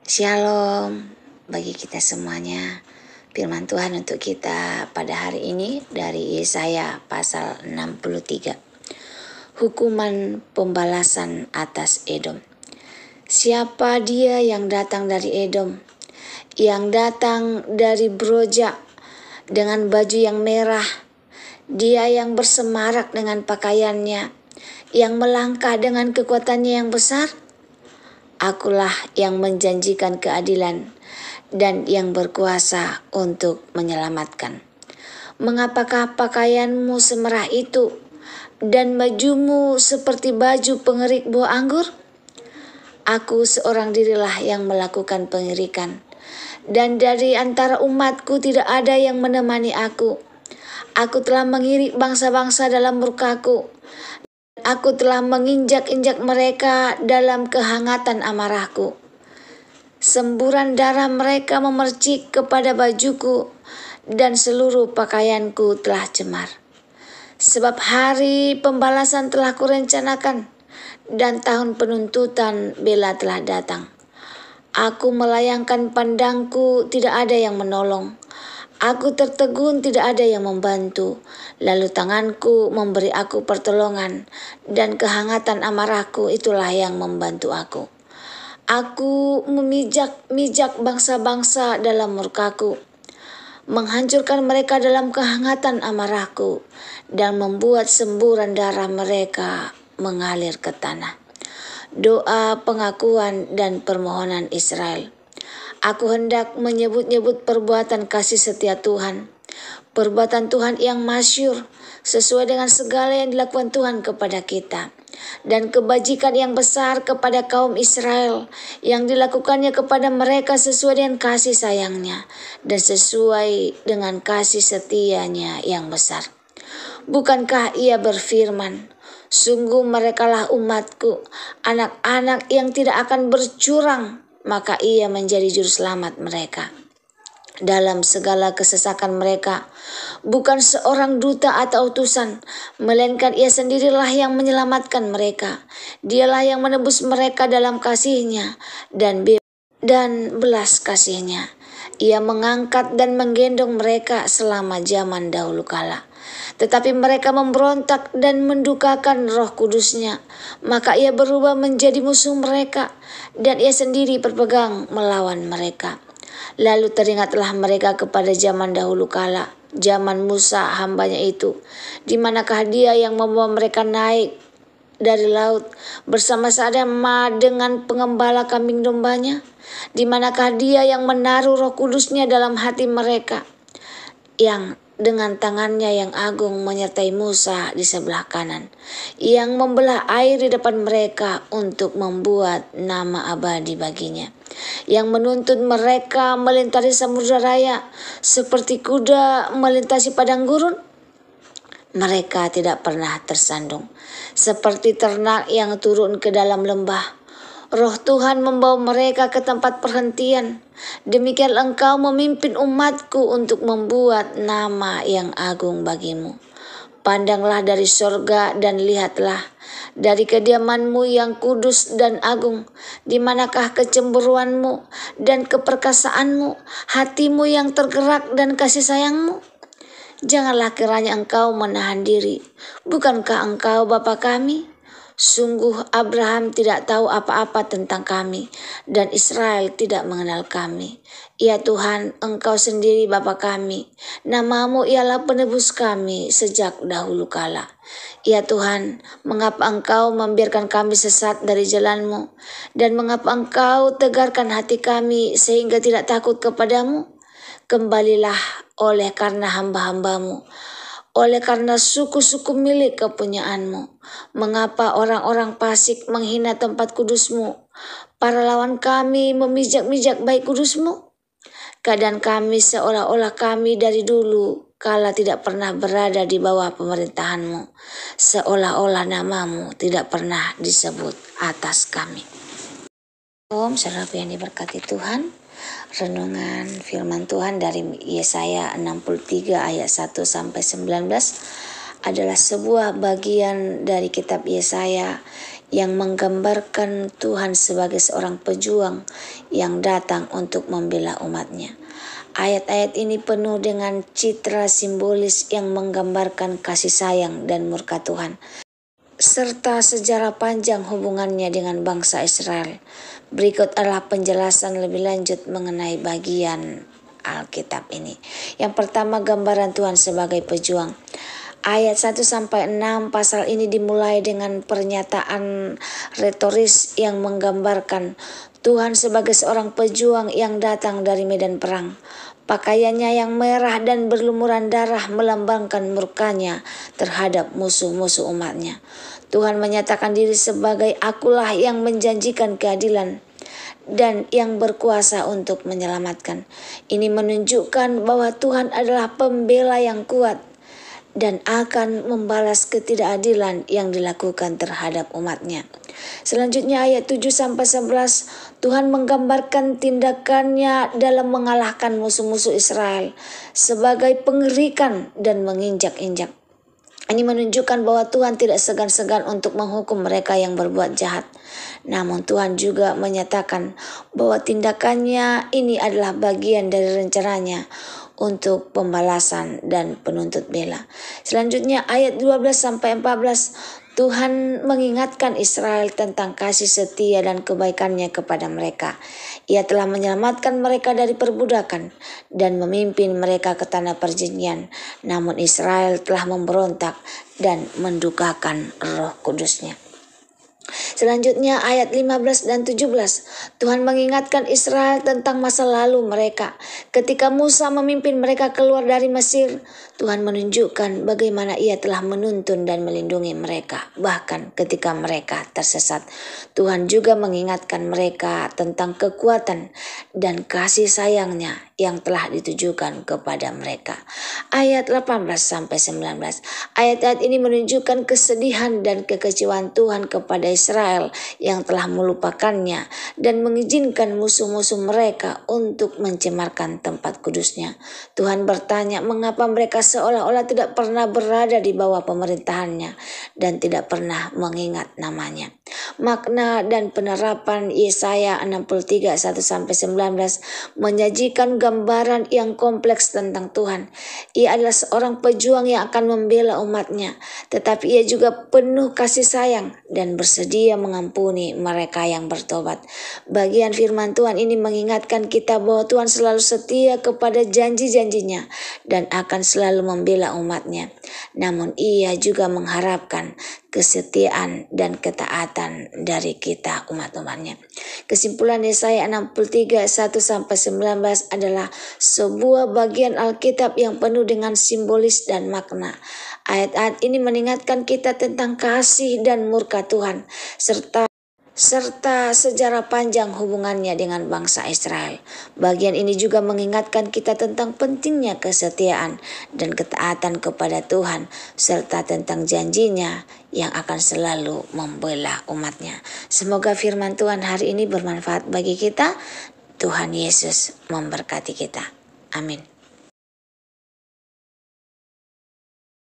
Shalom bagi kita semuanya. Firman Tuhan untuk kita pada hari ini dari Yesaya pasal 63. Hukuman pembalasan atas Edom. Siapa dia yang datang dari Edom? Yang datang dari Broja dengan baju yang merah. Dia yang bersemarak dengan pakaiannya, yang melangkah dengan kekuatannya yang besar. Akulah yang menjanjikan keadilan dan yang berkuasa untuk menyelamatkan. Mengapakah pakaianmu semerah itu dan bajumu seperti baju pengerik buah anggur? Aku seorang dirilah yang melakukan pengirikan, dan dari antara umatku tidak ada yang menemani aku. Aku telah mengirik bangsa-bangsa dalam murkaku. Aku telah menginjak-injak mereka dalam kehangatan amarahku. Semburan darah mereka memercik kepada bajuku, dan seluruh pakaianku telah cemar. Sebab hari pembalasan telah kurencanakan, dan tahun penuntutan bela telah datang. Aku melayangkan pandangku, tidak ada yang menolong. Aku tertegun, tidak ada yang membantu. Lalu tanganku memberi aku pertolongan, dan kehangatan amarahku itulah yang membantu aku. Aku memijak-mijak bangsa-bangsa dalam murkaku, menghancurkan mereka dalam kehangatan amarahku, dan membuat semburan darah mereka mengalir ke tanah. Doa pengakuan dan permohonan Israel. Aku hendak menyebut-nyebut perbuatan kasih setia Tuhan, perbuatan Tuhan yang masyhur, sesuai dengan segala yang dilakukan Tuhan kepada kita, dan kebajikan yang besar kepada kaum Israel, yang dilakukannya kepada mereka sesuai dengan kasih sayangnya, dan sesuai dengan kasih setianya yang besar. Bukankah ia berfirman, sungguh merekalah umatku, anak-anak yang tidak akan bercurang, maka ia menjadi juru selamat mereka. Dalam segala kesesakan mereka, bukan seorang duta atau utusan, melainkan ia sendirilah yang menyelamatkan mereka. Dialah yang menebus mereka dalam kasihnya dan belas kasihnya. Ia mengangkat dan menggendong mereka selama zaman dahulu kala. Tetapi mereka memberontak dan mendukakan Roh Kudusnya, maka ia berubah menjadi musuh mereka, dan ia sendiri berpegang melawan mereka. Lalu teringatlah mereka kepada zaman dahulu kala, zaman Musa hambanya itu, di manakah dia yang membawa mereka naik dari laut bersama-sama dengan pengembala kambing dombanya? Di manakah dia yang menaruh Roh Kudusnya dalam hati mereka, yang dengan tangannya yang agung menyertai Musa di sebelah kanan, yang membelah air di depan mereka untuk membuat nama abadi baginya, yang menuntun mereka melintasi samudra raya seperti kuda melintasi padang gurun? Mereka tidak pernah tersandung, seperti ternak yang turun ke dalam lembah. Roh Tuhan membawa mereka ke tempat perhentian. Demikian engkau memimpin umatku untuk membuat nama yang agung bagimu. Pandanglah dari sorga dan lihatlah, dari kediamanmu yang kudus dan agung, di manakah kecemburuanmu dan keperkasaanmu, hatimu yang tergerak dan kasih sayangmu? Janganlah kiranya engkau menahan diri. Bukankah engkau Bapa kami? Sungguh Abraham tidak tahu apa-apa tentang kami, dan Israel tidak mengenal kami. Ya Tuhan, Engkau sendiri Bapa kami. Namamu ialah penebus kami sejak dahulu kala. Ya Tuhan, mengapa Engkau membiarkan kami sesat dari jalan-Mu? Dan mengapa Engkau tegarkan hati kami sehingga tidak takut kepadamu? Kembalilah oleh karena hamba-hambamu, oleh karena suku-suku milik kepunyaanmu. Mengapa orang-orang fasik menghina tempat kudusmu? Para lawan kami memijak-mijak baik kudusmu. Keadaan kami seolah-olah kami dari dulu kala tidak pernah berada di bawah pemerintahanmu, seolah-olah namamu tidak pernah disebut atas kami. Om, saudaraku yang diberkati Tuhan, renungan firman Tuhan dari Yesaya 63 ayat 1 sampai 19 adalah sebuah bagian dari kitab Yesaya yang menggambarkan Tuhan sebagai seorang pejuang yang datang untuk membela umatnya. Ayat-ayat ini penuh dengan citra simbolis yang menggambarkan kasih sayang dan murka Tuhan, serta sejarah panjang hubungannya dengan bangsa Israel. Berikut adalah penjelasan lebih lanjut mengenai bagian Alkitab ini. Yang pertama, gambaran Tuhan sebagai pejuang. Ayat 1-6 pasal ini dimulai dengan pernyataan retoris yang menggambarkan Tuhan sebagai seorang pejuang yang datang dari medan perang. Pakaiannya yang merah dan berlumuran darah melambangkan murkanya terhadap musuh-musuh umatnya. Tuhan menyatakan diri sebagai akulah yang menjanjikan keadilan dan yang berkuasa untuk menyelamatkan. Ini menunjukkan bahwa Tuhan adalah pembela yang kuat dan akan membalas ketidakadilan yang dilakukan terhadap umatnya. Selanjutnya ayat 7-11, Tuhan menggambarkan tindakannya dalam mengalahkan musuh-musuh Israel sebagai pengerikan dan menginjak-injak. Ini menunjukkan bahwa Tuhan tidak segan-segan untuk menghukum mereka yang berbuat jahat. Namun Tuhan juga menyatakan bahwa tindakannya ini adalah bagian dari rencananya untuk pembalasan dan penuntut bela. Selanjutnya ayat 12-14, Tuhan mengingatkan Israel tentang kasih setia dan kebaikannya kepada mereka. Ia telah menyelamatkan mereka dari perbudakan dan memimpin mereka ke tanah perjanjian. Namun Israel telah memberontak dan mendukakan Roh Kudusnya. Selanjutnya ayat 15 dan 17, Tuhan mengingatkan Israel tentang masa lalu mereka. Ketika Musa memimpin mereka keluar dari Mesir, Tuhan menunjukkan bagaimana Ia telah menuntun dan melindungi mereka. Bahkan ketika mereka tersesat, Tuhan juga mengingatkan mereka tentang kekuatan dan kasih sayangnya yang telah ditujukan kepada mereka. Ayat 18-19, ayat-ayat ini menunjukkan kesedihan dan kekecewaan Tuhan kepada Israel yang telah melupakannya dan mengizinkan musuh-musuh mereka untuk mencemarkan tempat kudusnya. Tuhan bertanya mengapa mereka seolah-olah tidak pernah berada di bawah pemerintahannya dan tidak pernah mengingat namanya. Makna dan penerapan Yesaya 63 1-19 menyajikan gambaran yang kompleks tentang Tuhan. Ia adalah seorang pejuang yang akan membela umatnya, tetapi ia juga penuh kasih sayang dan bersedia mengampuni mereka yang bertobat. Bagian firman Tuhan ini mengingatkan kita bahwa Tuhan selalu setia kepada janji-janjinya dan akan selalu membela umatnya. Namun ia juga mengharapkan kesetiaan dan ketaatan dari kita umat-umatnya. Kesimpulan Yesaya 63 1-19 adalah sebuah bagian Alkitab yang penuh dengan simbolis dan makna. Ayat-ayat ini mengingatkan kita tentang kasih dan murka Tuhan serta sejarah panjang hubungannya dengan bangsa Israel. Bagian ini juga mengingatkan kita tentang pentingnya kesetiaan dan ketaatan kepada Tuhan, serta tentang janjinya yang akan selalu membela umatnya. Semoga firman Tuhan hari ini bermanfaat bagi kita. Tuhan Yesus memberkati kita. Amin.